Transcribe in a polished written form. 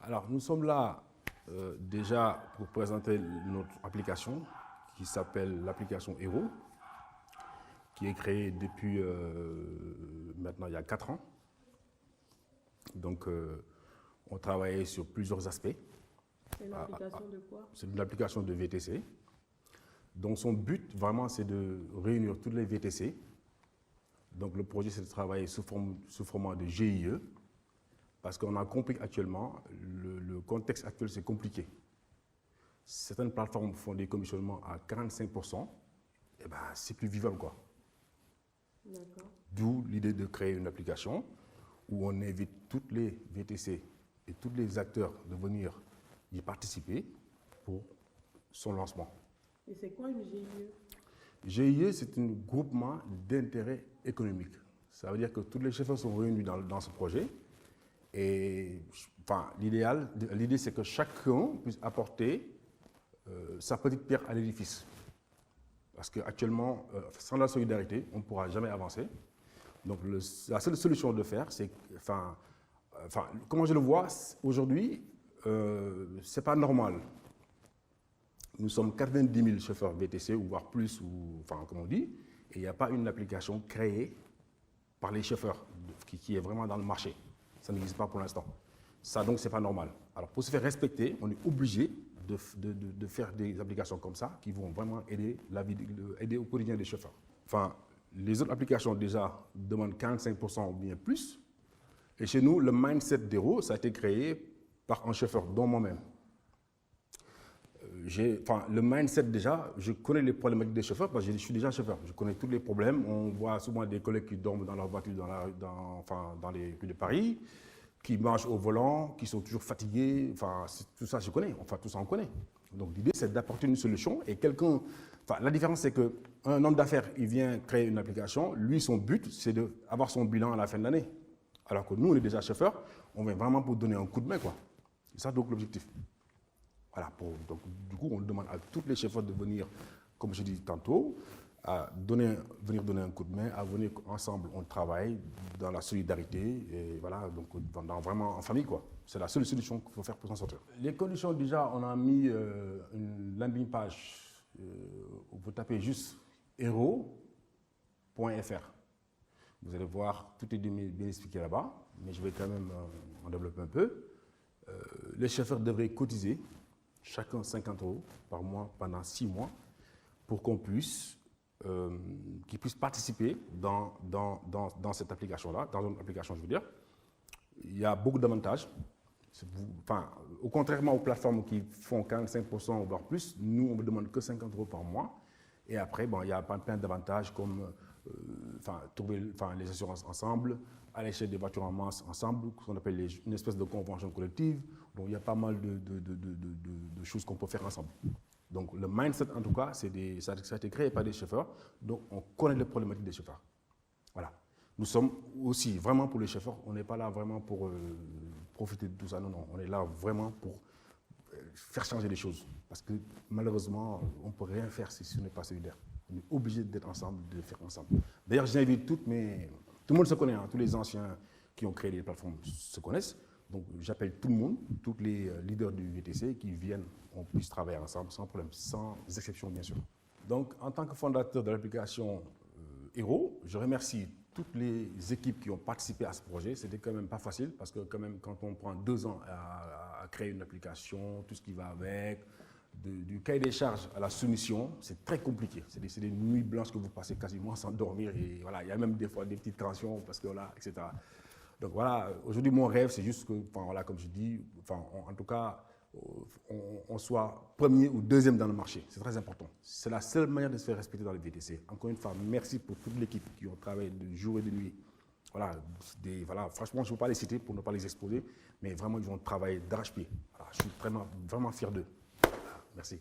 Alors, nous sommes là déjà pour présenter notre application qui s'appelle l'application Hero, qui est créée depuis maintenant il y a 4 ans. Donc, on travaillait sur plusieurs aspects. C'est une application de quoi? C'est une application de VTC. Donc, son but, vraiment, c'est de réunir toutes les VTC. Donc, le projet, c'est de travailler sous format de GIE, parce qu'on a compris actuellement, le contexte actuel, c'est compliqué. Certaines plateformes font des commissionnements à 45%, et ben, c'est plus vivable, quoi. D'où l'idée de créer une application où on invite toutes les VTC et tous les acteurs de venir y participer pour son lancement. Et c'est quoi une GIE? GIE, c'est un groupement d'intérêt économique. Ça veut dire que tous les chefs sont réunis dans ce projet. Et enfin, l'idée, c'est que chacun puisse apporter sa petite pierre à l'édifice. Parce qu'actuellement, sans la solidarité, on ne pourra jamais avancer. Donc, la seule solution de faire, c'est, comment je le vois, aujourd'hui, ce n'est pas normal. Nous sommes 90 000 chauffeurs VTC, ou voire plus, comme on dit, et il n'y a pas une application créée par les chauffeurs qui est vraiment dans le marché. Ça n'existe pas pour l'instant. Ça, donc, ce n'est pas normal. Alors, pour se faire respecter, on est obligé de faire des applications comme ça qui vont vraiment aider aider au quotidien des chauffeurs. Enfin, les autres applications, déjà, demandent 45% ou bien plus. Et chez nous, le mindset d'Hero, ça a été créé par un chauffeur, dont moi-même. Le mindset, déjà, je connais les problématiques des chauffeurs parce que je suis déjà chauffeur. Je connais tous les problèmes. On voit souvent des collègues qui dorment dans leur voiture dans les rues de Paris, qui mangent au volant, qui sont toujours fatigués. Enfin, tout ça, je connais. Enfin, tout ça, on connaît. Donc, l'idée, c'est d'apporter une solution. Et la différence, c'est qu'un homme d'affaires, il vient créer une application. Lui, son but, c'est d'avoir son bilan à la fin de l'année. Alors que nous, on est déjà chauffeurs. On vient vraiment pour donner un coup de main, quoi. C'est ça, donc, l'objectif. Voilà, donc, du coup, on demande à tous les chauffeurs de venir, comme je dis tantôt, à venir donner un coup de main, à venir ensemble, on travaille dans la solidarité, et voilà, donc vraiment en famille, quoi. C'est la seule solution qu'il faut faire pour s'en sortir. Les conditions, déjà, on a mis une landing page où vous tapez juste hero.fr. Vous allez voir, tout est bien expliqué là-bas, mais je vais quand même en développer un peu. Les chauffeurs devraient cotiser chacun 50 € par mois pendant 6 mois pour qu'ils puissent participer dans cette application-là, dans une application, je veux dire. Il y a beaucoup d'avantages. Contrairement aux plateformes qui font 45% ou voire plus, nous, on ne demande que 50 € par mois. Et après, il y a plein d'avantages comme trouver les assurances ensemble, aller chez des voitures en masse ensemble, ce qu'on appelle une espèce de convention collective. Donc, il y a pas mal de choses qu'on peut faire ensemble. Donc, le mindset, en tout cas, ça a été créé par des chauffeurs. Donc, on connaît les problématiques des chauffeurs. Voilà. Nous sommes aussi vraiment pour les chauffeurs. On n'est pas là vraiment pour profiter de tout ça. Non, non. On est là vraiment pour faire changer les choses. Parce que malheureusement, on ne peut rien faire si on n'est pas solidaire. On est obligé d'être ensemble, de le faire ensemble. D'ailleurs, j'invite tout le monde se connaît, hein, tous les anciens qui ont créé les plateformes se connaissent. Donc, j'appelle tout le monde, tous les leaders du VTC qui viennent, on puisse travailler ensemble sans problème, sans exception, bien sûr. Donc, en tant que fondateur de l'application Hero, je remercie toutes les équipes qui ont participé à ce projet. C'était quand même pas facile parce que quand même, quand on prend 2 ans à créer une application, tout ce qui va avec, du cahier des charges à la soumission, c'est très compliqué. C'est des nuits blanches que vous passez quasiment sans dormir. Et voilà, il y a même des fois des petites tensions parce que voilà, etc. Donc voilà, aujourd'hui, mon rêve, c'est juste que, comme je dis, en tout cas, on soit premier ou deuxième dans le marché. C'est très important. C'est la seule manière de se faire respecter dans le VTC. Encore une fois, merci pour toute l'équipe qui ont travaillé de jour et de nuit. Voilà, franchement, je ne veux pas les citer pour ne pas les exposer, mais vraiment, ils vont travailler d'arrache-pied. Voilà, je suis vraiment fier d'eux. Merci.